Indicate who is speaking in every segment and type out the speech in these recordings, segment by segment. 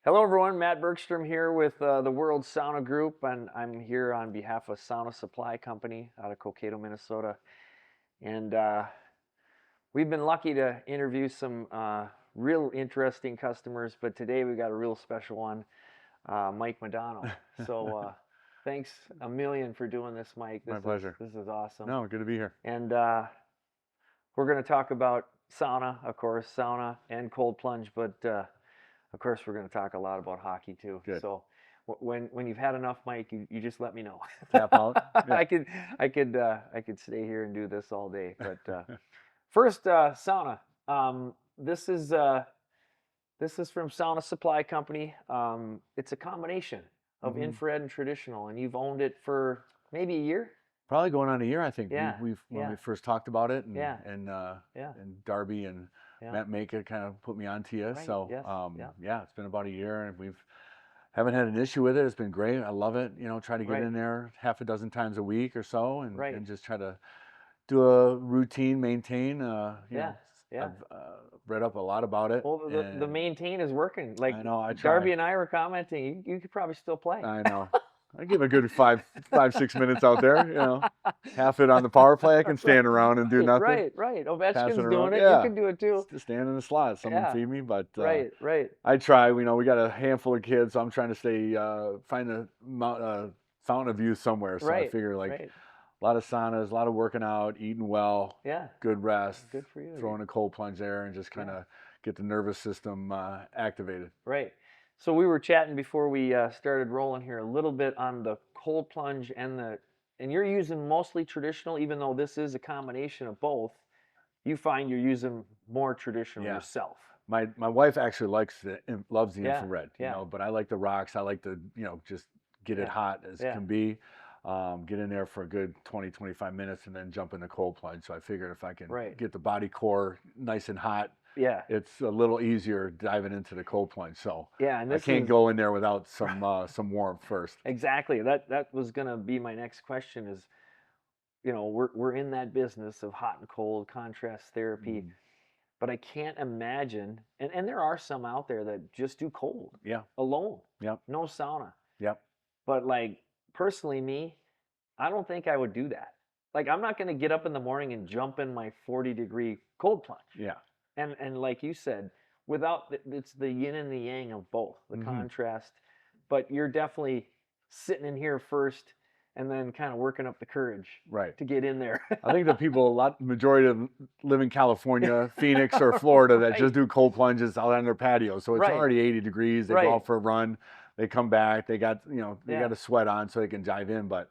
Speaker 1: Hello, everyone. Matt Bergstrom here with the World Sauna Group, and I'm here on behalf of Sauna Supply Company out of Cokato, Minnesota. And we've been lucky to interview some real interesting customers, but today we got a real special one, Mike Modano. So thanks a million for doing this, Mike.
Speaker 2: My pleasure.
Speaker 1: This is awesome.
Speaker 2: No, good to be here.
Speaker 1: And we're going to talk about sauna, of course, sauna and cold plunge, but of course, we're going to talk a lot about hockey too.
Speaker 2: Good.
Speaker 1: So when you've had enough, Mike, you just let me know.
Speaker 2: Tap out. Yeah.
Speaker 1: I could stay here and do this all day. But first, sauna. This is from Sauna Supply Company. It's a combination of infrared and traditional, and you've owned it for maybe a year.
Speaker 2: Probably going on a year, I think.
Speaker 1: Yeah.
Speaker 2: When we first talked about it, and
Speaker 1: Yeah.
Speaker 2: and Darby and
Speaker 1: Yeah.
Speaker 2: Matt Maka kind of put me onto you.
Speaker 1: Right,
Speaker 2: So
Speaker 1: yes,
Speaker 2: yeah, it's been about a year, and haven't had an issue with it. It's been great. I love it. Try to get
Speaker 1: Right.
Speaker 2: in there half a dozen times a week or so, and
Speaker 1: Right.
Speaker 2: and just try to do a routine, maintain.
Speaker 1: Yeah.
Speaker 2: I've read up a lot about it.
Speaker 1: Well, the maintain is working. Like
Speaker 2: I know. I try.
Speaker 1: Darby and I were commenting, you could probably still play.
Speaker 2: I know. I give a good 6 minutes out there, half it on the power play. I can stand around and do nothing.
Speaker 1: Right. Ovechkin's
Speaker 2: Passing
Speaker 1: doing
Speaker 2: around.
Speaker 1: it.
Speaker 2: Yeah.
Speaker 1: You can do it too.
Speaker 2: Just stand in the slot. Someone
Speaker 1: Yeah.
Speaker 2: feed me, but
Speaker 1: Right.
Speaker 2: I try. We got a handful of kids, so I'm trying to stay find a fountain of youth somewhere. So I figure a lot of saunas, a lot of working out, eating well,
Speaker 1: Yeah.
Speaker 2: good rest,
Speaker 1: Good for you.
Speaker 2: throwing a cold plunge there, and just kind of get the nervous system activated.
Speaker 1: Right. So we were chatting before we started rolling here a little bit on the cold plunge and you're using mostly traditional, even though this is a combination of both. You find you're using more traditional yourself.
Speaker 2: My wife actually loves the infrared,
Speaker 1: Yeah.
Speaker 2: but I like the rocks. I like to, just get it hot as can be. Get in there for a good 20, 25 minutes and then jump in the cold plunge. So I figured if I can get the body core nice and hot, it's a little easier diving into the cold plunge. So
Speaker 1: and
Speaker 2: I can't go in there without some warmth first.
Speaker 1: Exactly. That was going to be my next question is, we're in that business of hot and cold contrast therapy, but I can't imagine, and there are some out there that just do cold alone.
Speaker 2: Yep.
Speaker 1: No sauna.
Speaker 2: Yep.
Speaker 1: But personally me, I don't think I would do that. I'm not going to get up in the morning and jump in my 40-degree cold plunge.
Speaker 2: Yeah.
Speaker 1: And like you said, it's the yin and the yang of both, the contrast. But you're definitely sitting in here first and then kind of working up the courage to get in there.
Speaker 2: I think the majority of them live in California, Phoenix, or Florida that just do cold plunges out on their patio. So it's already 80 degrees. They go out for a run. They come back. They got, they got a sweat on so they can dive in. But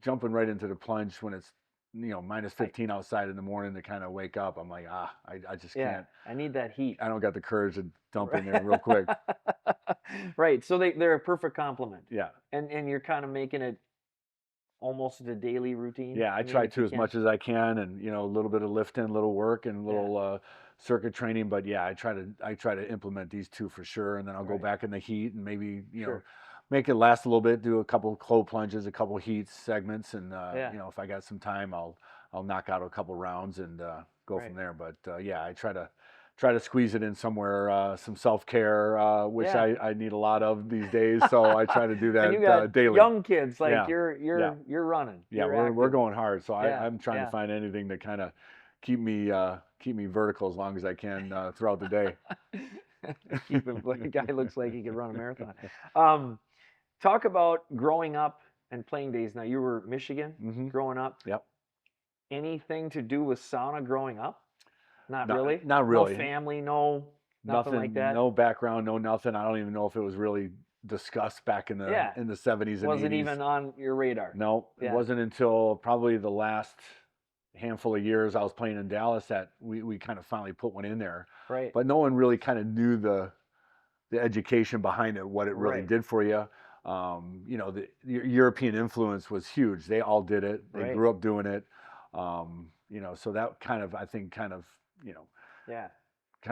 Speaker 2: jumping right into the plunge when it's, minus 15 outside in the morning to kind of wake up. I'm like, I just can't.
Speaker 1: I need that heat.
Speaker 2: I don't got the courage to dump in there real quick.
Speaker 1: Right. So they're a perfect complement.
Speaker 2: Yeah.
Speaker 1: And you're kind of making it almost a daily routine.
Speaker 2: Yeah, I try to as much as I can, and a little bit of lifting, a little work, and a little circuit training. But yeah, I try to implement these two for sure, and then I'll go back in the heat and maybe make it last a little bit, do a couple of cold plunges, a couple of heat segments, and if I got some time, I'll knock out a couple rounds and go from there. But yeah, I try to squeeze it in somewhere, some self-care, which I need a lot of these days. So I try to do that
Speaker 1: and you got
Speaker 2: daily.
Speaker 1: Young kids, you're running.
Speaker 2: Yeah, we're going hard. So I'm trying to find anything to kind of keep me vertical as long as I can throughout the day.
Speaker 1: Keep him. The guy looks like he could run a marathon. Talk about growing up and playing days. Now you were Michigan growing up.
Speaker 2: Yep.
Speaker 1: Anything to do with sauna growing up? Not
Speaker 2: No,
Speaker 1: really.
Speaker 2: not really.
Speaker 1: No family. No nothing like that.
Speaker 2: No background. No nothing. I don't even know if it was really discussed back in the 70s and
Speaker 1: wasn't
Speaker 2: 80s.
Speaker 1: Even on your radar.
Speaker 2: No, it wasn't until probably the last handful of years I was playing in Dallas that we kind of finally put one in there.
Speaker 1: Right.
Speaker 2: But no one really kind of knew the education behind it, what it really did for you. The European influence was huge. They all did it. They grew up doing it. So that kind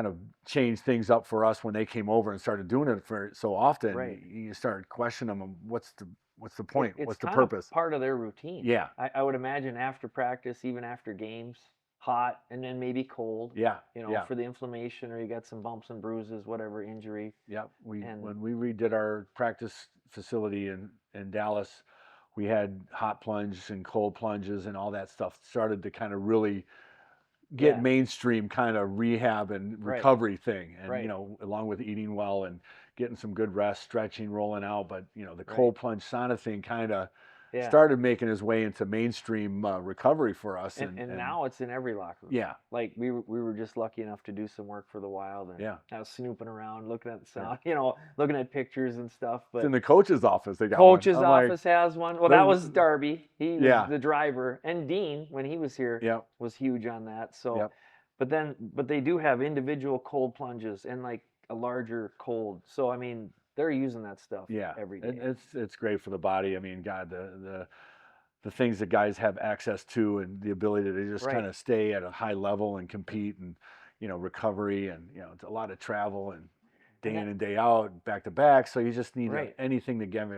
Speaker 2: of changed things up for us when they came over and started doing it for so often. You start questioning them. What's the point? What's the purpose?
Speaker 1: It's part of their routine.
Speaker 2: Yeah.
Speaker 1: I would imagine after practice, even after games, hot and then maybe cold.
Speaker 2: Yeah,
Speaker 1: You know,
Speaker 2: yeah,
Speaker 1: for the inflammation, or you got some bumps and bruises, whatever injury.
Speaker 2: yeah.
Speaker 1: And
Speaker 2: When we redid our practice facility in Dallas, we had hot plunge and cold plunges and all that stuff started to kind of really get
Speaker 1: yeah,
Speaker 2: mainstream kind of rehab and
Speaker 1: right,
Speaker 2: recovery thing. And,
Speaker 1: right,
Speaker 2: along with eating well and getting some good rest, stretching, rolling out. But, the
Speaker 1: right.
Speaker 2: cold plunge sauna thing kind of
Speaker 1: Yeah.
Speaker 2: started making his way into mainstream recovery for us.
Speaker 1: And
Speaker 2: And
Speaker 1: now it's in every locker room.
Speaker 2: yeah,
Speaker 1: Like we were just lucky enough to do some work for the Wild, and
Speaker 2: yeah.
Speaker 1: I was snooping around, looking at the
Speaker 2: Yeah.
Speaker 1: sound, looking at pictures and stuff.
Speaker 2: It's
Speaker 1: But
Speaker 2: in the coach's office. They got one.
Speaker 1: coach's
Speaker 2: I'm like,
Speaker 1: office has one. Well, that
Speaker 2: there's,
Speaker 1: was Darby. He was
Speaker 2: yeah,
Speaker 1: the driver, and Dean, when he was here,
Speaker 2: yep,
Speaker 1: was huge on that. So,
Speaker 2: yep,
Speaker 1: but they do have individual cold plunges and like a larger cold. So I mean, they're using that stuff
Speaker 2: yeah.
Speaker 1: every day.
Speaker 2: It's great for the body. I mean, God, the things that guys have access to and the ability to just
Speaker 1: Right.
Speaker 2: kind of stay at a high level and compete and recovery and it's a lot of travel and day
Speaker 1: And
Speaker 2: in
Speaker 1: that,
Speaker 2: and day out back to back, so you just need
Speaker 1: right,
Speaker 2: anything to give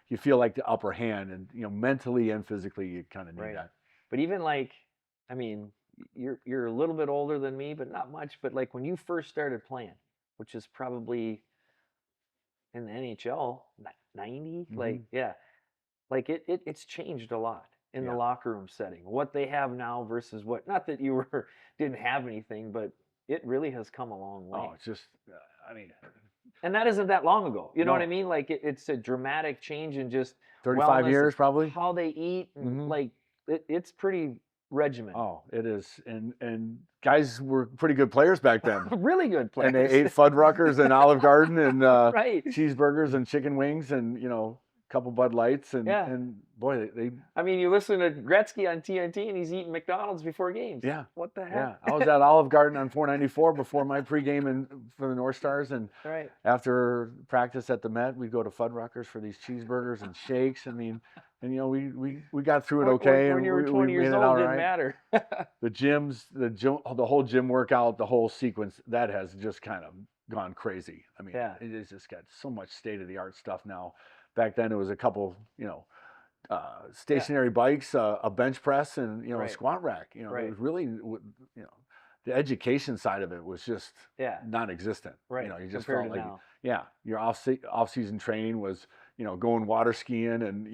Speaker 2: you feel like the upper hand, and mentally and physically you kind of need
Speaker 1: right.
Speaker 2: that.
Speaker 1: But even like, I mean, you're a little bit older than me, but not much. But like when you first started playing, which is probably in the NHL, 90,
Speaker 2: Hmm.
Speaker 1: like yeah, like it's changed a lot in the
Speaker 2: Yeah.
Speaker 1: locker room setting. What they have now versus what, not that you were didn't have anything, but it really has come a long way.
Speaker 2: Oh, it's just I mean,
Speaker 1: And that isn't that long ago. You know what I
Speaker 2: no,
Speaker 1: mean? Like it's a dramatic change in just
Speaker 2: 35
Speaker 1: wellness and
Speaker 2: years probably.
Speaker 1: how they eat, and
Speaker 2: Hmm.
Speaker 1: like it's pretty regimented.
Speaker 2: Oh, it is. And guys were pretty good players back then.
Speaker 1: Really good
Speaker 2: And they
Speaker 1: players.
Speaker 2: ate Fuddruckers and Olive Garden and
Speaker 1: Right.
Speaker 2: cheeseburgers and chicken wings and a couple Bud Lights
Speaker 1: Yeah.
Speaker 2: and boy they
Speaker 1: I mean, you listen to Gretzky on TNT and he's eating McDonald's before games.
Speaker 2: yeah,
Speaker 1: What the
Speaker 2: yeah.
Speaker 1: heck?
Speaker 2: I was at Olive Garden on 494 before my pregame and for the North Stars, and
Speaker 1: Right.
Speaker 2: after practice at the Met we'd go to Fuddruckers for these cheeseburgers and shakes. I mean, and we got through it okay,
Speaker 1: When
Speaker 2: and
Speaker 1: you were
Speaker 2: we
Speaker 1: 20
Speaker 2: made
Speaker 1: years
Speaker 2: it
Speaker 1: old,
Speaker 2: all
Speaker 1: it didn't
Speaker 2: right.
Speaker 1: matter.
Speaker 2: The gyms, the whole gym workout, the whole sequence, that has just kind of gone crazy. I mean,
Speaker 1: Yeah.
Speaker 2: it has just got so much state of the art stuff now. Back then, it was a couple, stationary bikes, a bench press, and a
Speaker 1: Right.
Speaker 2: squat rack. It
Speaker 1: Right.
Speaker 2: was really, the education side of it was just
Speaker 1: Yeah.
Speaker 2: non-existent.
Speaker 1: Right.
Speaker 2: You just
Speaker 1: Compared
Speaker 2: felt
Speaker 1: to
Speaker 2: like,
Speaker 1: now.
Speaker 2: yeah, your off-season training was, going water skiing and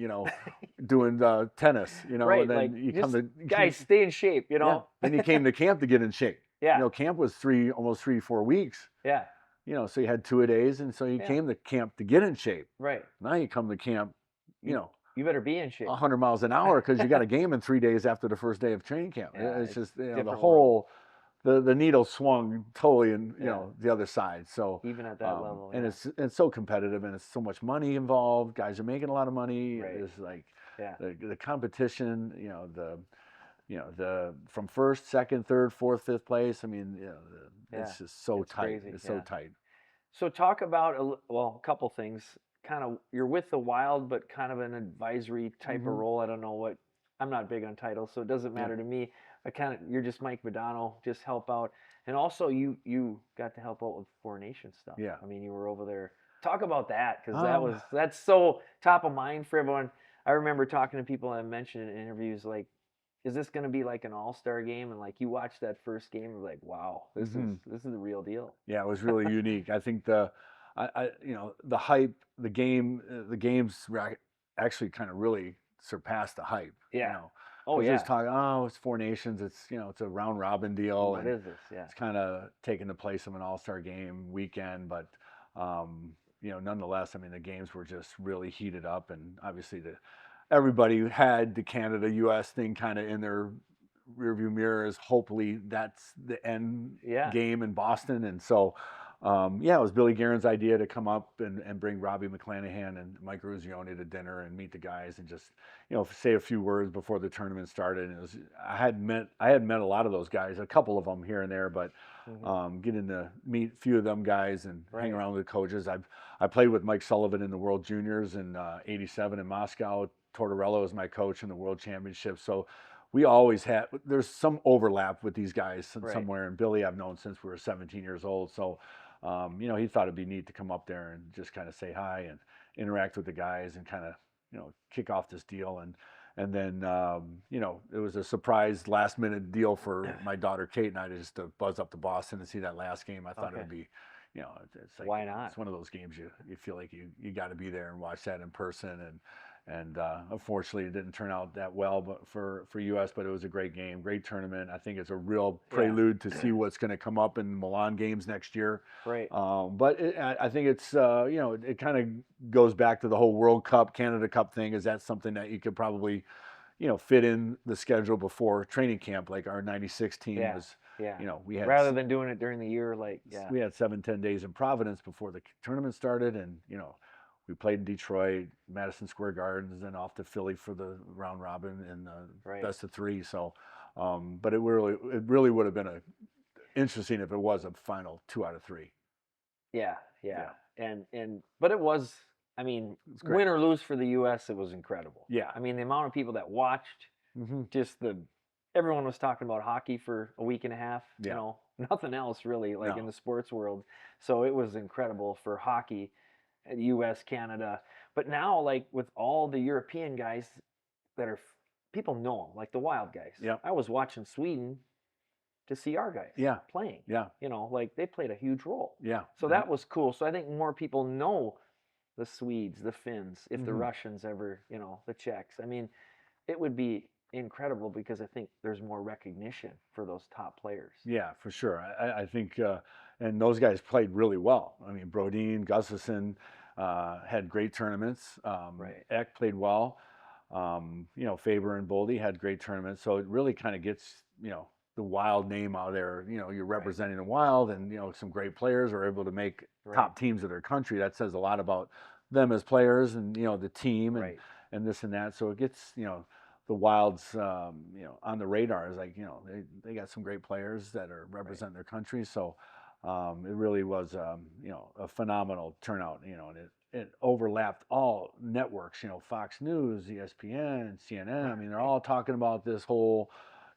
Speaker 2: doing tennis.
Speaker 1: Right.
Speaker 2: And then
Speaker 1: Like,
Speaker 2: you
Speaker 1: just
Speaker 2: come to
Speaker 1: guys, stay in shape,
Speaker 2: yeah. Then you came to camp to get in shape.
Speaker 1: Yeah.
Speaker 2: Camp was almost 3-4 weeks.
Speaker 1: Yeah.
Speaker 2: So you had 2-a-days, and so you
Speaker 1: Yeah.
Speaker 2: came to camp to get in shape.
Speaker 1: Right.
Speaker 2: Now you come to camp,
Speaker 1: You better be in shape.
Speaker 2: 100 miles an hour because you got a game in 3 days after the first day of training camp.
Speaker 1: Yeah,
Speaker 2: It's just the
Speaker 1: different
Speaker 2: whole the needle swung totally in
Speaker 1: Yeah.
Speaker 2: the other side. So
Speaker 1: Even at that level.
Speaker 2: and
Speaker 1: Yeah.
Speaker 2: it's so competitive, and it's so much money involved. Guys are making a lot of money.
Speaker 1: Right.
Speaker 2: It's like
Speaker 1: Yeah.
Speaker 2: the competition. The from first, second, third, fourth, fifth place. I mean,
Speaker 1: Yeah.
Speaker 2: it's just so
Speaker 1: It's
Speaker 2: tight.
Speaker 1: crazy,
Speaker 2: It's so
Speaker 1: yeah.
Speaker 2: tight.
Speaker 1: So talk about a couple things. Kind of, you're with the Wild, but kind of an advisory type of
Speaker 2: Mhm.
Speaker 1: role. I don't know what. I'm not big on titles, so it doesn't
Speaker 2: Yeah.
Speaker 1: matter to me. You're just Mike Modano, just help out, and also you got to help out with Four Nations stuff.
Speaker 2: Yeah.
Speaker 1: I mean, you were over there. Talk about that, because
Speaker 2: Um,
Speaker 1: that's so top of mind for everyone. I remember talking to people and mentioned in interviews like, is this going to be like an all-star game? And like you watch that first game and like, wow, this is the real deal.
Speaker 2: Yeah, it was really unique. I think the hype, the games actually kind of really surpassed the hype.
Speaker 1: Yeah. Oh,
Speaker 2: 'Cause
Speaker 1: yeah.
Speaker 2: there's talk, oh, it's Four Nations, it's it's a round robin deal,
Speaker 1: What
Speaker 2: and
Speaker 1: is this? Yeah.
Speaker 2: it's kind of taking the place of an all-star game weekend. But nonetheless, I mean, the games were just really heated up, and obviously everybody had the Canada U.S. thing kind of in their rearview mirrors. Hopefully, that's the end
Speaker 1: Yeah.
Speaker 2: game in Boston, and so. It was Billy Guerin's idea to come up and bring Robbie McClanahan and Mike Ruzioni to dinner and meet the guys and just say a few words before the tournament started. And it was I had met a lot of those guys, a couple of them here and there, but getting to meet a few of them guys and hang around with the coaches. I played with Mike Sullivan in the World Juniors in '87 in Moscow. Tortorella was my coach in the World Championship, so. We always there's some overlap with these guys somewhere, and Billy I've known since we were 17 years old. So, he thought it'd be neat to come up there and just kind of say hi and interact with the guys and kind of, kick off this deal. And And then, you know, it was a surprise last minute deal for my daughter Kate and I to just to buzz up to Boston and see that last game. I thought it
Speaker 1: Okay.
Speaker 2: would be, you know, it's like
Speaker 1: Why not?
Speaker 2: it's one of those games you feel like you got to be there and watch that in person. And unfortunately, it didn't turn out that well, but for US. But it was a great game, great tournament. I think it's a real prelude to see what's going to come up in Milan games next year.
Speaker 1: Right.
Speaker 2: But I think it's you know, it kind of goes back to the whole World Cup, Canada Cup thing. Is that something that you could probably, you know, fit in the schedule before training camp, like our '96 team was. You know, we had
Speaker 1: rather than doing it during the year, like
Speaker 2: we had 7-10 days in Providence before the tournament started, and you know, we played in Detroit, Madison Square Gardens, and off to Philly for the round robin and best of three. So, but it really would have been interesting if it was a final 2 out of 3.
Speaker 1: Yeah. But it was, I mean, win or lose for the U.S., it was incredible.
Speaker 2: Yeah.
Speaker 1: I mean, the amount of people that watched, everyone was talking about hockey for a week and a half. You know, nothing else really, like in the sports world. So it was incredible for hockey, U.S., Canada. But now, like with all the European guys that are, people know them, like the Wild guys.
Speaker 2: Yeah.
Speaker 1: I was watching Sweden to see our guys playing.
Speaker 2: Yeah.
Speaker 1: You know, like they played a huge role.
Speaker 2: Yeah.
Speaker 1: So that was cool. So I think more people know the Swedes, the Finns, if the Russians ever, you know, the Czechs. I mean, it would be incredible because I think there's more recognition for those top players.
Speaker 2: Yeah, for sure. I think, and those guys played really well. I mean, Brodin, Gustafsson had great tournaments. Eck played well. You know, Faber and Boldy had great tournaments. So it really kind of gets, you know, the Wild name out there. You know, you're representing the Wild, and you know, some great players are able to make top teams of their country. That says a lot about them as players, and you know, the team, and this and that. So it gets, you know, the Wild's you know, on the radar. Is like, you know, they got some great players that are representing their country. So it really was you know, a phenomenal turnout. You know, and it overlapped all networks. You know, Fox News, ESPN, CNN. I mean, they're all talking about this whole,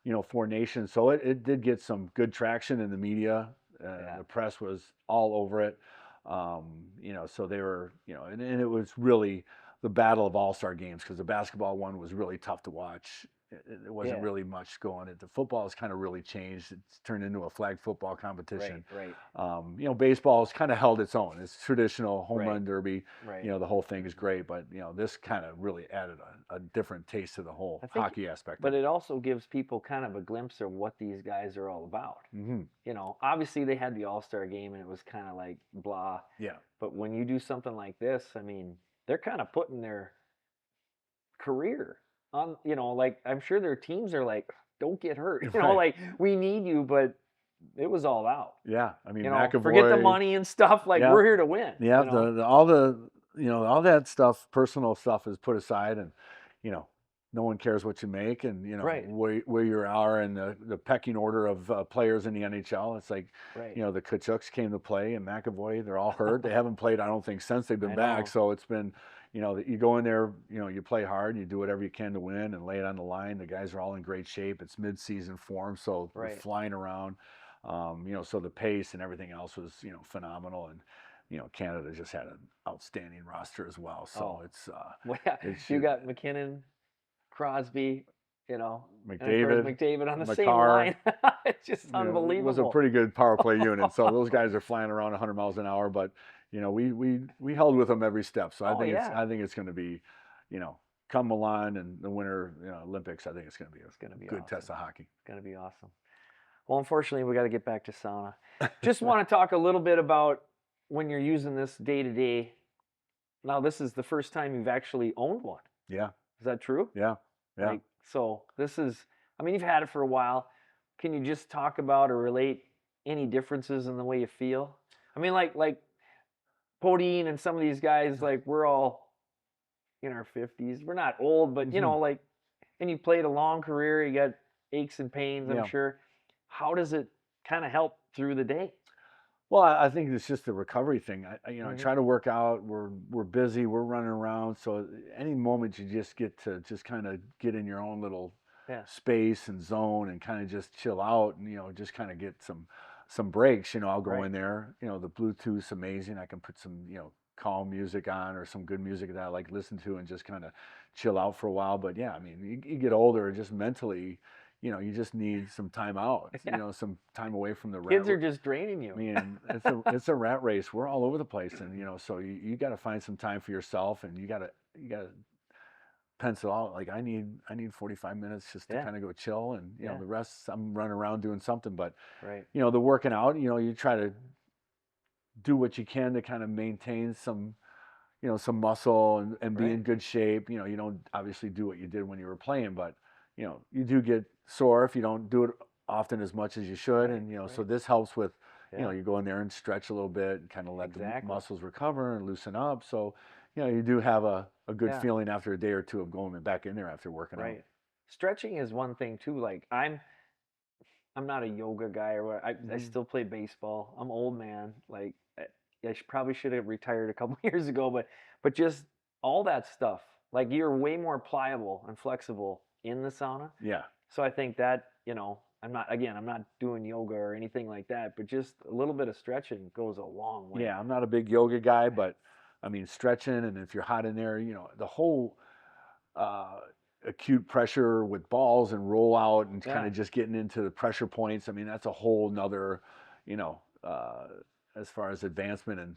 Speaker 2: you know, 4 nations. So it did get some good traction in the media. The press was all over it. You know, so they were, you know, and it was really the battle of all-star games, because the basketball one was really tough to watch. It wasn't really much going. The football has kind of really changed. It's turned into a flag football competition. You know, baseball has kind of held its own. It's traditional home run derby. You know, the whole thing is great, but you know, this kind of really added a different taste to the whole hockey aspect.
Speaker 1: But it also gives people kind of a glimpse of what these guys are all about. You know, obviously they had the All-Star game and it was kind of like blah.
Speaker 2: Yeah.
Speaker 1: But when you do something like this, I mean, they're kind of putting their career on, you know, like I'm sure their teams are like, don't get hurt. You know, like we need you, but it was all out.
Speaker 2: Yeah, I mean,
Speaker 1: you know,
Speaker 2: McAvoy,
Speaker 1: forget the money and stuff. Like we're here to win.
Speaker 2: Yeah,
Speaker 1: you know?
Speaker 2: all the you know, all that stuff, personal stuff, is put aside, and you know, no one cares what you make, and you know where you are in the pecking order of players in the NHL. It's like, you know, the Kachuks came to play, and McAvoy, they're all hurt. They haven't played, I don't think, since they've been back. So it's been, you know, you go in there, you know, you play hard, you do whatever you can to win and lay it on the line. The guys are all in great shape. It's mid-season form, so they're flying around. You know, so the pace and everything else was, you know, phenomenal. And you know, Canada just had an outstanding roster as well. So it's
Speaker 1: you got McKinnon, Crosby, you know,
Speaker 2: McDavid
Speaker 1: on the same line. It's just unbelievable.
Speaker 2: It was a pretty good power play unit. So those guys are flying around 100 miles an hour, but you know, we held with them every step. So I think it's going to be, you know, come Milan and the Winter, you know, Olympics. I think it's going to be a good test of hockey.
Speaker 1: It's going to be awesome. Well, unfortunately, we got to get back to sauna. Just want to talk a little bit about when you're using this day to day. Now, this is the first time you've actually owned one.
Speaker 2: Yeah.
Speaker 1: Is that true?
Speaker 2: Yeah. Yeah.
Speaker 1: Like, so this is, I mean, you've had it for a while. Can you just talk about or relate any differences in the way you feel? I mean, like Podine and some of these guys, like we're all in our 50s. We're not old, but you know, like, and you played a long career. You got aches and pains, I'm sure. How does it kind of help through the day?
Speaker 2: Well, I think it's just a recovery thing. I try to work out. We're busy. We're running around. So any moment you just get to just kind of get in your own little space and zone and kind of just chill out and, you know, just kind of get some some breaks, I'll go
Speaker 1: Right.
Speaker 2: in there. The Bluetooth's amazing. I can put some, calm music on or some good music that I like to listen to and just kind of chill out for a while. But yeah, I mean, you get older and just mentally, you just need some time out,
Speaker 1: Yeah.
Speaker 2: some time away from the
Speaker 1: Kids are just draining you.
Speaker 2: I mean, it's a rat race. We're all over the place, and so you got to find some time for yourself, and you got to pencil out like I need 45 minutes just to
Speaker 1: Yeah.
Speaker 2: kind of go chill, and
Speaker 1: Yeah.
Speaker 2: the rest I'm running around doing something. But
Speaker 1: Right.
Speaker 2: the working out, you try to do what you can to kind of maintain some muscle and be
Speaker 1: Right.
Speaker 2: in good shape. You don't obviously do what you did when you were playing, but you do get sore if you don't do it often as much as you should.
Speaker 1: Right.
Speaker 2: And so
Speaker 1: Right.
Speaker 2: this helps with
Speaker 1: Yeah.
Speaker 2: you go in there and stretch a little bit and kind of let the
Speaker 1: Exactly.
Speaker 2: muscles recover and loosen up. So you do have a good
Speaker 1: Yeah.
Speaker 2: feeling after a day or two of going back in there after working out.
Speaker 1: Right. Stretching is one thing too. Like I'm not a yoga guy or what. I still play baseball. I'm old man. Like I probably should have retired a couple years ago, but just all that stuff. Like you're way more pliable and flexible in the sauna.
Speaker 2: Yeah.
Speaker 1: So I think that, I'm not doing yoga or anything like that, but just a little bit of stretching goes a long way.
Speaker 2: Yeah, I'm not a big yoga guy, but I mean stretching, and if you're hot in there, the whole uh, acute pressure with balls and roll out and kind
Speaker 1: Yeah.
Speaker 2: of just getting into the pressure points. I mean, that's a whole nother, you know, uh, as far as advancement and,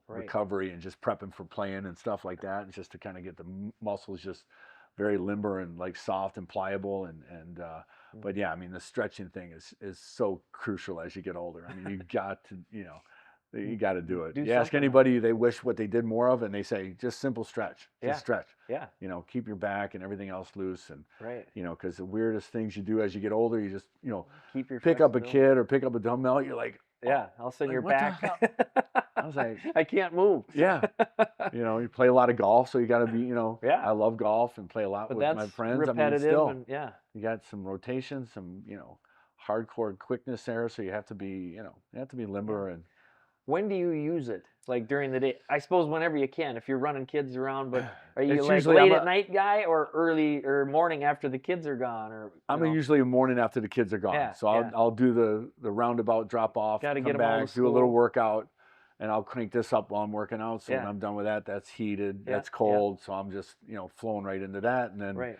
Speaker 1: Right.
Speaker 2: recovery and just prepping for playing and stuff like that. And just to kind of get the muscles just very limber and like soft and pliable. But yeah, I mean, the stretching thing is so crucial as you get older. I mean, you got to, you got to do it.
Speaker 1: Do
Speaker 2: You ask
Speaker 1: something.
Speaker 2: anybody, they wish what they did more of, and they say just simple stretch,
Speaker 1: Yeah.
Speaker 2: just stretch.
Speaker 1: Yeah.
Speaker 2: Keep your back and everything else loose, and
Speaker 1: Right.
Speaker 2: because the weirdest things you do as you get older, you just
Speaker 1: Keep your
Speaker 2: pick up a
Speaker 1: flexibility.
Speaker 2: kid or pick up a dumbbell, you're like,
Speaker 1: Yeah. All of a sudden
Speaker 2: like,
Speaker 1: you're
Speaker 2: what the
Speaker 1: back.
Speaker 2: hell? I was like,
Speaker 1: I can't move.
Speaker 2: yeah. You play a lot of golf, so you got to be,
Speaker 1: Yeah.
Speaker 2: I love golf and play a lot
Speaker 1: But
Speaker 2: with
Speaker 1: that's
Speaker 2: my friends.
Speaker 1: repetitive
Speaker 2: I mean, still,
Speaker 1: and yeah.
Speaker 2: you got some rotation, some, hardcore quickness there, so you have to be, you have to be limber. And
Speaker 1: When do you use it? Like during the day? I suppose whenever you can, if you're running kids around. But are you
Speaker 2: It's
Speaker 1: like
Speaker 2: usually-
Speaker 1: late
Speaker 2: I'm
Speaker 1: at night guy or early or morning after the kids are gone? Or
Speaker 2: I'm usually a morning after the kids are gone.
Speaker 1: Yeah,
Speaker 2: So I'll do the roundabout drop off,
Speaker 1: Gotta
Speaker 2: come
Speaker 1: get 'em all to
Speaker 2: back, do a little
Speaker 1: school.
Speaker 2: workout, and I'll crank this up while I'm working out. So when
Speaker 1: Yeah.
Speaker 2: I'm done with that, that's heated,
Speaker 1: Yeah,
Speaker 2: that's
Speaker 1: yeah.
Speaker 2: cold. So I'm just, flowing right into that. And then,
Speaker 1: right.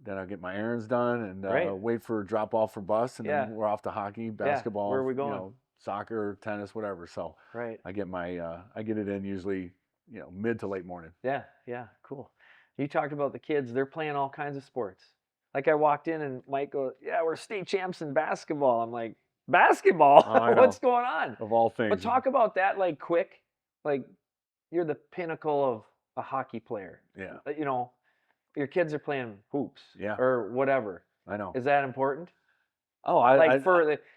Speaker 2: then I'll get my errands done and
Speaker 1: Right.
Speaker 2: wait for drop off for bus. And
Speaker 1: Yeah.
Speaker 2: then we're off to hockey, basketball,
Speaker 1: Where are we going?
Speaker 2: soccer, tennis, whatever. So
Speaker 1: Right.
Speaker 2: I get I get it in usually, mid to late morning.
Speaker 1: Yeah. Yeah. Cool. You talked about the kids. They're playing all kinds of sports. Like I walked in and Mike goes, "Yeah, we're state champs in basketball." I'm like, "Basketball?
Speaker 2: Oh, I know.
Speaker 1: What's going on?"
Speaker 2: Of all things.
Speaker 1: But talk about that like quick. Like you're the pinnacle of a hockey player.
Speaker 2: Yeah.
Speaker 1: Your kids are playing hoops.
Speaker 2: Yeah.
Speaker 1: Or whatever.
Speaker 2: I know.
Speaker 1: Is that important?
Speaker 2: Oh,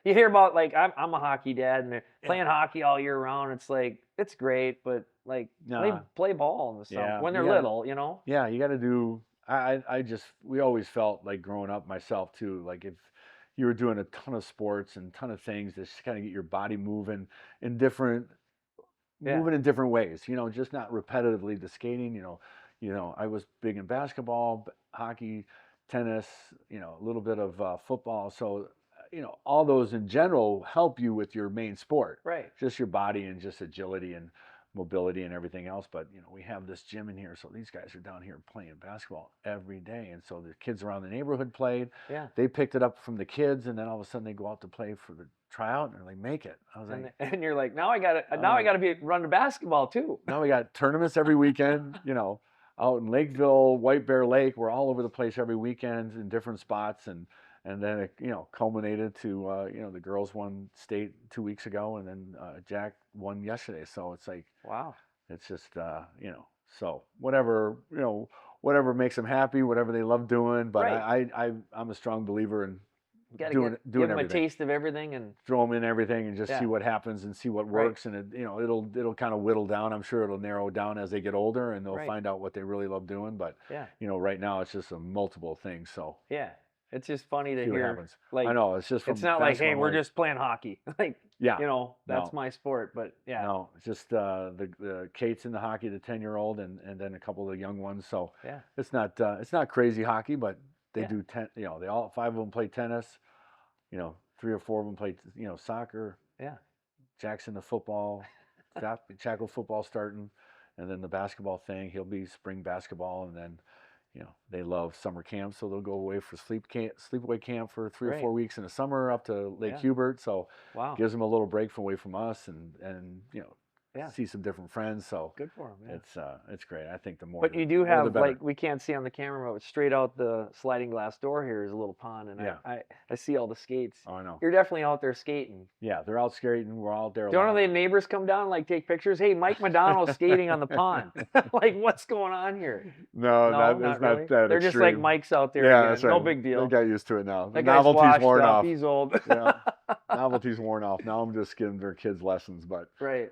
Speaker 1: You hear about like I'm a hockey dad and they're
Speaker 2: Yeah.
Speaker 1: playing hockey all year round. It's like it's great, but like
Speaker 2: Nah.
Speaker 1: play ball in the summer
Speaker 2: Yeah,
Speaker 1: when they're
Speaker 2: you gotta-
Speaker 1: little.
Speaker 2: Yeah, you got to do. We always felt like growing up myself too. Like if you were doing a ton of sports and ton of things to just kind of get your body moving in different,
Speaker 1: Yeah.
Speaker 2: moving in different ways. Just not repetitively the skating. I was big in basketball, hockey, tennis. A little bit of football. So, all those in general help you with your main sport.
Speaker 1: Right.
Speaker 2: Just your body and just agility and mobility and everything else. But we have this gym in here, so these guys are down here playing basketball every day, and so the kids around the neighborhood played.
Speaker 1: Yeah.
Speaker 2: They picked it up from the kids, and then all of a sudden they go out to play for the tryout, and they're like, make it. I was like,
Speaker 1: And you're like, now I gotta be running basketball too.
Speaker 2: now we got tournaments every weekend. Out in Lakeville, White Bear Lake, we're all over the place every weekend in different spots, and then it culminated to the girls won state 2 weeks ago, and then Jack won yesterday. So it's like,
Speaker 1: Wow.
Speaker 2: it's just so whatever whatever makes them happy, whatever they love doing. But
Speaker 1: Right.
Speaker 2: I'm a strong believer in
Speaker 1: You gotta
Speaker 2: doing
Speaker 1: give them a
Speaker 2: everything.
Speaker 1: taste of everything and
Speaker 2: Throw them in everything and just
Speaker 1: Yeah.
Speaker 2: see what happens and see what
Speaker 1: Right.
Speaker 2: works, and it'll kind of whittle down. I'm sure it'll narrow down as they get older, and they'll
Speaker 1: Right.
Speaker 2: find out what they really love doing. But
Speaker 1: yeah.
Speaker 2: right now it's just a multiple things. So
Speaker 1: Yeah. It's just funny to
Speaker 2: see what
Speaker 1: hear.
Speaker 2: happens.
Speaker 1: Like
Speaker 2: I know it's just from
Speaker 1: it's not like, hey,
Speaker 2: basketball,
Speaker 1: we're
Speaker 2: like,
Speaker 1: just playing hockey. Like
Speaker 2: yeah.
Speaker 1: that's
Speaker 2: No.
Speaker 1: my sport. But yeah.
Speaker 2: No, it's just the Kate's in the hockey, the 10-year-old, and then a couple of the young ones. So
Speaker 1: Yeah.
Speaker 2: it's not crazy hockey, but they
Speaker 1: Yeah.
Speaker 2: do they all 5 of them play tennis. 3 or 4 of them play, soccer.
Speaker 1: Yeah.
Speaker 2: Jackson the football, Chaco football starting, and then the basketball thing. He'll be spring basketball, and then, they love summer camp, so they'll go away for sleepaway camp for 3 or 4 weeks in the summer up to Lake Hubert. So
Speaker 1: wow,
Speaker 2: gives them a little break away from us, and see some different friends. So
Speaker 1: good for them. Yeah.
Speaker 2: It's great. I think the more.
Speaker 1: But you do
Speaker 2: the
Speaker 1: have,
Speaker 2: better.
Speaker 1: like, we can't see on the camera, but straight out the sliding glass door here is a little pond, and I see all the skates.
Speaker 2: Oh, I know.
Speaker 1: You're definitely out there skating.
Speaker 2: Yeah, they're out skating. We're out there.
Speaker 1: Don't the neighbors come down and, like, take pictures? Hey, Mike Modano's skating on the pond. Like, what's going on here?
Speaker 2: No,
Speaker 1: not
Speaker 2: it's
Speaker 1: really.
Speaker 2: not that
Speaker 1: They're
Speaker 2: extreme.
Speaker 1: just like Mike's out there.
Speaker 2: Yeah,
Speaker 1: again.
Speaker 2: that's right.
Speaker 1: No big deal.
Speaker 2: They got used to it now. The
Speaker 1: that guy's
Speaker 2: novelty's
Speaker 1: washed
Speaker 2: worn
Speaker 1: up.
Speaker 2: off.
Speaker 1: He's old.
Speaker 2: Yeah, novelty's worn off. Now I'm just giving their kids lessons. But
Speaker 1: right.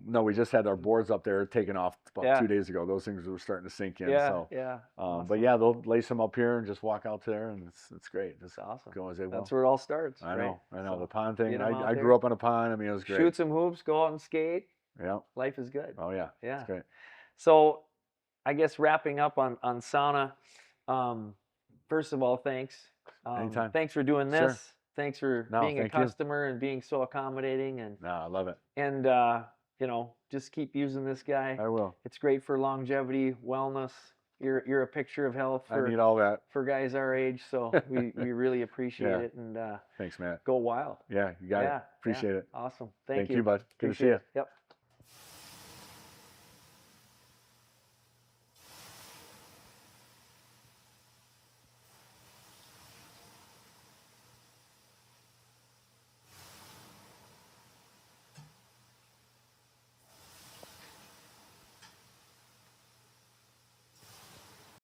Speaker 2: No, we just had our boards up there taken off about 2 days ago. Those things were starting to sink in.
Speaker 1: Yeah,
Speaker 2: so,
Speaker 1: yeah. Awesome.
Speaker 2: But yeah, they'll lace them up here and just walk out there, and it's great. Just
Speaker 1: awesome.
Speaker 2: Go as they will.
Speaker 1: That's where it all starts.
Speaker 2: I know.
Speaker 1: So
Speaker 2: the pond thing. I grew up on a pond. I mean, it was great.
Speaker 1: Shoot some hoops, go out and skate.
Speaker 2: Yeah.
Speaker 1: Life is good.
Speaker 2: Oh yeah.
Speaker 1: Yeah.
Speaker 2: It's great.
Speaker 1: So, I guess wrapping up on Sauna. First of all, thanks.
Speaker 2: Anytime.
Speaker 1: Thanks for doing this.
Speaker 2: Sure.
Speaker 1: Thanks for being a customer and being so accommodating. And
Speaker 2: no, I love it.
Speaker 1: And just keep using this guy.
Speaker 2: I will.
Speaker 1: It's great for longevity, wellness. You're a picture of health.
Speaker 2: I need all that
Speaker 1: for guys our age. So we really appreciate it. And
Speaker 2: thanks, Matt.
Speaker 1: Go wild.
Speaker 2: Yeah, you got it. Appreciate it.
Speaker 1: Awesome. Thank
Speaker 2: you, bud. Good to see you.
Speaker 1: Yep.